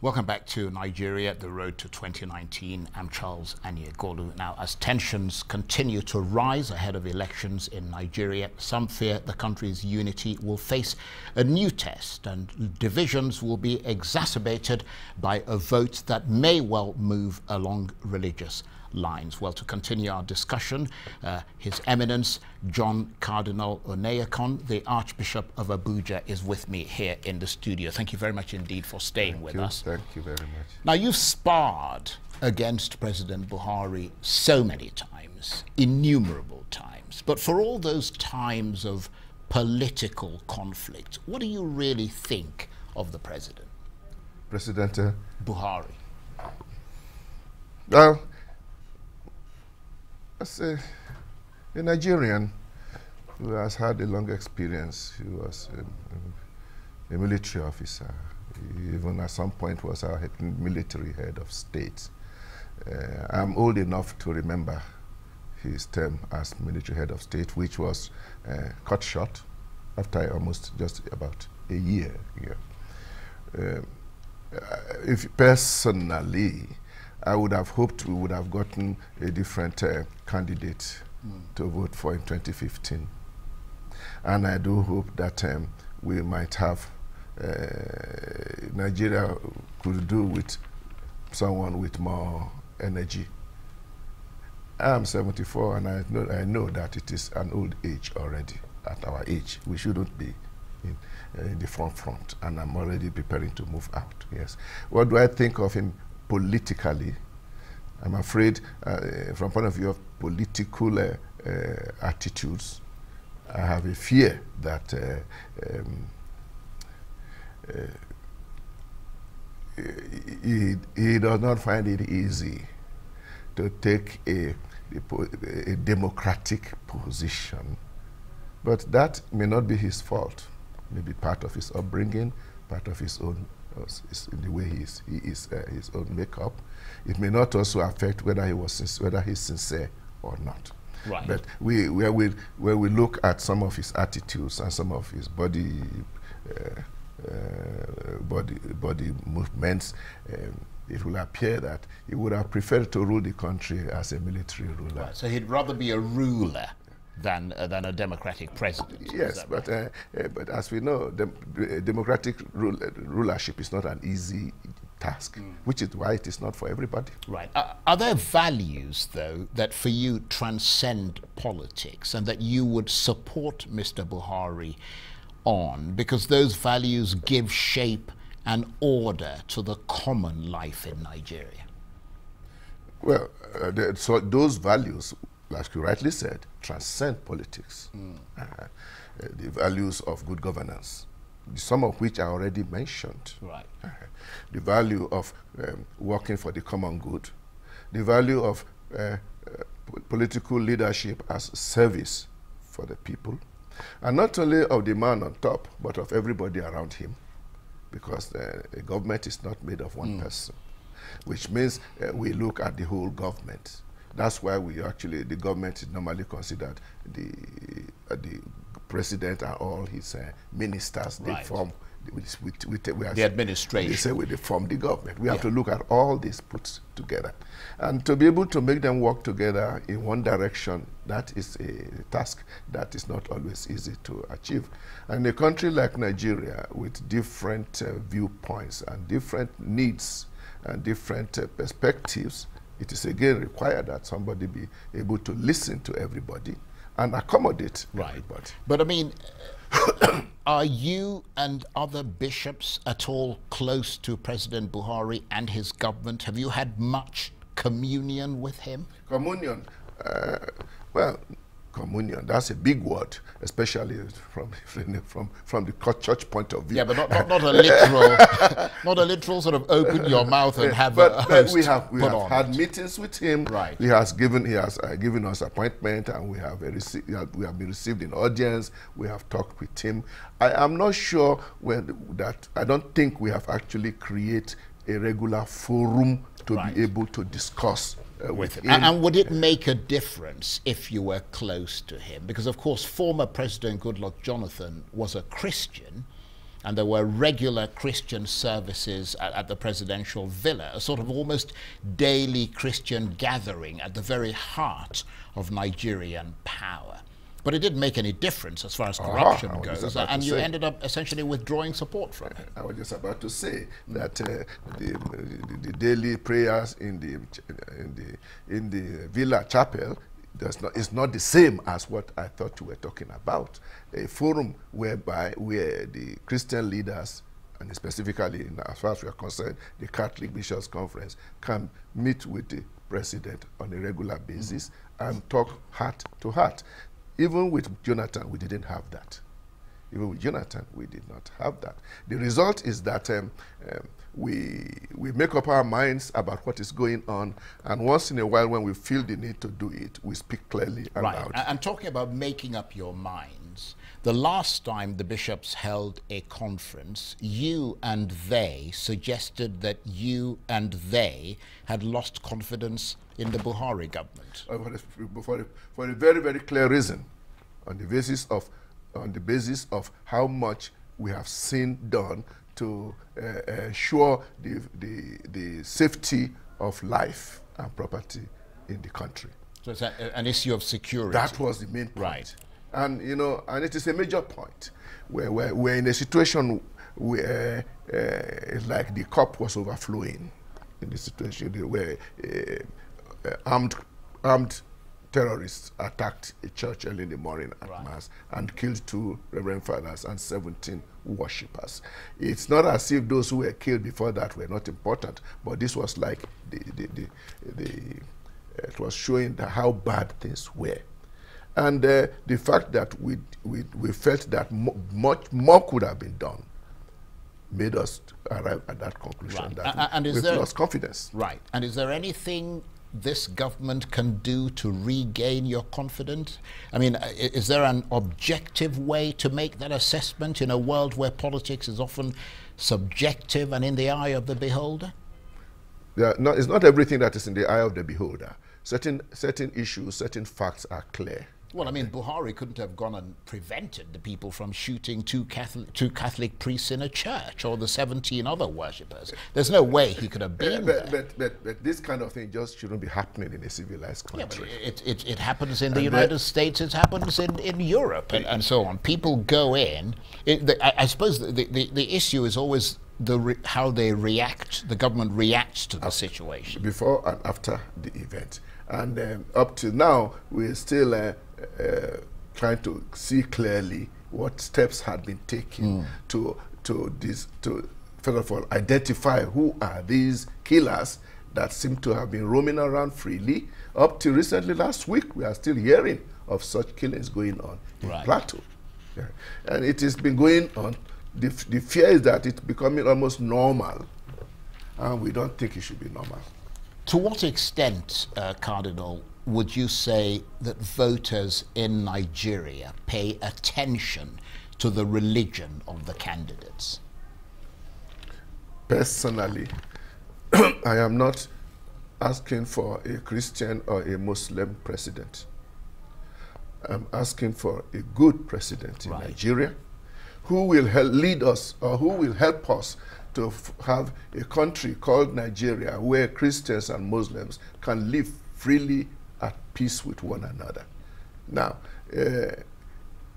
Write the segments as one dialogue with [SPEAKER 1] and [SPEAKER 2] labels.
[SPEAKER 1] Welcome back to Nigeria, the road to 2019. I'm Charles Aniagolu. Now, as tensions continue to rise ahead of elections in Nigeria, some fear the country's unity will face a new test and divisions will be exacerbated by a vote that may well move along religious lines. Well, to continue our discussion, His Eminence John Cardinal Onaiyekan, the Archbishop of Abuja, is with me here in the studio. Thank you very much indeed for staying with us.
[SPEAKER 2] Thank you very much.
[SPEAKER 1] Now, you've sparred against President Buhari so many times, innumerable times, but for all those times of political conflict, what do you really think of the president?
[SPEAKER 2] President
[SPEAKER 1] Buhari.
[SPEAKER 2] Well, as a Nigerian who has had a long experience, he was a military officer. He even at some point was our military head of state. I'm old enough to remember his term as military head of state, which was cut short after almost just about a year. If personally, I would have hoped we would have gotten a different candidate to vote for in 2015. And I do hope that we might have, Nigeria could do with someone with more energy. I'm 74 and I know that it is an old age already. At our age, we shouldn't be in the front, and I'm already preparing to move out, yes. What do I think of him politically? I'm afraid, from point of view of political attitudes, I have a fear that he does not find it easy to take a democratic position. But that may not be his fault. Maybe part of his upbringing, part of his own, in the way he is his own makeup. It may not also affect whether he's sincere or not.
[SPEAKER 1] Right.
[SPEAKER 2] But where we look at some of his attitudes and some of his body movements, it will appear that he would have preferred to rule the country as a military ruler.
[SPEAKER 1] Right. So he'd rather be a ruler than a democratic president.
[SPEAKER 2] Yes, but as we know, democratic rulership is not an easy task, which is why it is not for everybody.
[SPEAKER 1] Right. Are there values, though, that for you transcend politics and that you would support Mr. Buhari on, because those values give shape and order to the common life in Nigeria? Well,
[SPEAKER 2] so those values, like you rightly said, transcend politics. The values of good governance, some of which are already mentioned.
[SPEAKER 1] Right.
[SPEAKER 2] The value of working for the common good, the value of political leadership as service for the people, and not only of the man on top, but of everybody around him, because the government is not made of one person, which means we look at the whole government. That's why the government is normally considered the president and all his ministers. They form
[SPEAKER 1] the administration.
[SPEAKER 2] They say they form the government. We have to look at all this put together. And to be able to make them work together in one direction, that is a task that is not always easy to achieve. And a country like Nigeria, with different viewpoints and different needs and different perspectives, it is again required that somebody be able to listen to everybody and accommodate everybody.
[SPEAKER 1] But I mean, are you and other bishops at all close to President Buhari and his government? Have you had much communion with him?
[SPEAKER 2] Communion? Well, communion, that's a big word, especially from the church point of view.
[SPEAKER 1] Yeah, but not a literal, not a literal sort of open your mouth and have a host.
[SPEAKER 2] We have had meetings with him.
[SPEAKER 1] Right.
[SPEAKER 2] He has given us appointment, and we have been received in audience. We have talked with him. I am not sure I don't think we have actually created a regular forum to be able to discuss with him.
[SPEAKER 1] And would it make a difference if you were close to him? Because, of course, former President Goodluck Jonathan was a Christian, and there were regular Christian services at the presidential villa, a sort of almost daily Christian gathering at the very heart of Nigerian power. But it didn't make any difference as far as corruption goes, and you ended up essentially withdrawing support from it.
[SPEAKER 2] I was just about to say that the daily prayers in the villa chapel is not the same as what I thought you were talking about. A forum where the Christian leaders, and specifically as far as we are concerned, the Catholic Bishops' Conference, can meet with the president on a regular basis and talk heart to heart. Even with Jonathan, we didn't have that. Even with Jonathan, we did not have that. The result is that we make up our minds about what is going on, and once in a while when we feel the need to do it, we speak clearly and loud.
[SPEAKER 1] And talking about making up your minds, the last time the bishops held a conference, you and they suggested that you and they had lost confidence in the Buhari government.
[SPEAKER 2] For a very, very clear reason, on the basis of how much we have seen done to ensure the safety of life and property in the country.
[SPEAKER 1] So it's an issue of security.
[SPEAKER 2] That was the main point.
[SPEAKER 1] Right.
[SPEAKER 2] And and it is a major point where we're in a situation where it's like the cup was overflowing. In the situation where armed terrorists attacked a church early in the morning at Mass and killed 2 Reverend Fathers and 17 worshippers. It's not as if those who were killed before that were not important, but this was like it was showing how bad things were. And the fact that we felt that much more could have been done made us arrive at that conclusion that we've lost confidence.
[SPEAKER 1] Right. And is there anything this government can do to regain your confidence? I mean, is there an objective way to make that assessment in a world where politics is often subjective and in the eye of the beholder?
[SPEAKER 2] It's not everything that is in the eye of the beholder. Certain issues, certain facts are clear.
[SPEAKER 1] Well, I mean, Buhari couldn't have gone and prevented the people from shooting two Catholic priests in a church, or the 17 other worshippers. There's no way he could have been there.
[SPEAKER 2] But this kind of thing just shouldn't be happening in a civilized country.
[SPEAKER 1] Yeah, but it happens in the United States, it happens in Europe, and so on. People go in. I suppose the issue is always how they react, the government reacts to the situation.
[SPEAKER 2] Before and after the event. And up to now, we're still trying to see clearly what steps had been taken to first of all identify who are these killers that seem to have been roaming around freely. Up to recently, last week, we are still hearing of such killings going on in Plateau. Yeah. And it has been going on. The fear is that it's becoming almost normal, and we don't think it should be normal.
[SPEAKER 1] To what extent, Cardinal, would you say that voters in Nigeria pay attention to the religion of the candidates?
[SPEAKER 2] Personally, I am not asking for a Christian or a Muslim president. I'm asking for a good president in Nigeria who will lead us, or who will help us to have a country called Nigeria where Christians and Muslims can live freely at peace with one another. Now,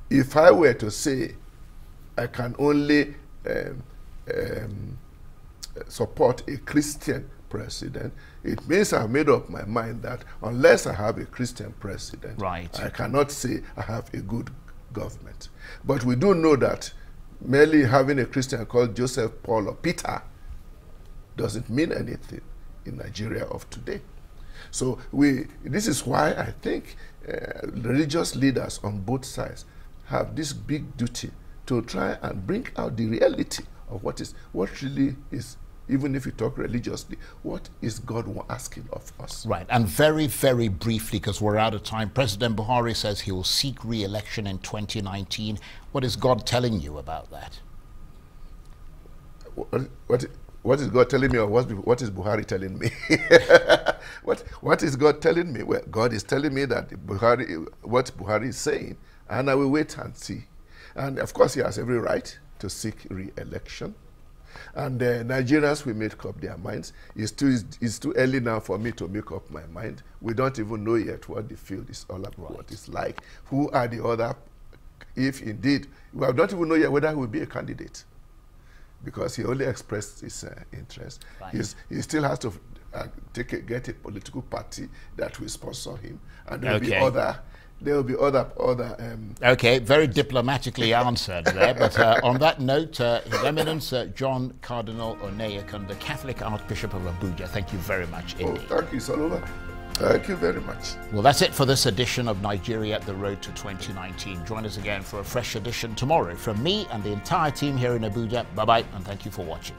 [SPEAKER 2] if I were to say I can only support a Christian president, it means I've made up my mind that unless I have a Christian president, I cannot say I have a good government. But we do know that merely having a Christian called Joseph, Paul, or Peter doesn't mean anything in Nigeria of today. So this is why I think religious leaders on both sides have this big duty to try and bring out the reality of what really is, even if you talk religiously, what is God asking of us? Right,
[SPEAKER 1] and very, very briefly, because we're out of time, President Buhari says he will seek re-election in 2019. What is God telling you about that?
[SPEAKER 2] What is God telling me, or what is Buhari telling me? What is God telling me? Well, God is telling me that what Buhari is saying, and I will wait and see. And of course, he has every right to seek re-election. And Nigerians will make up their minds. It's too early now for me to make up my mind. We don't even know yet what the field is all about, what it's like. Who are the other, if indeed, we don't even know yet whether he will be a candidate, because he only expressed his interest. Right. He still has to get a political party that will sponsor him, and there will be other.
[SPEAKER 1] Okay, very diplomatically answered there. But on that note, His Eminence John Cardinal Onaiyekan, the Catholic Archbishop of Abuja, thank you very much indeed.
[SPEAKER 2] Oh, thank you, Salova. Thank you very much.
[SPEAKER 1] Well, that's it for this edition of Nigeria: The Road to 2019. Join us again for a fresh edition tomorrow. From me and the entire team here in Abuja, bye-bye, and thank you for watching.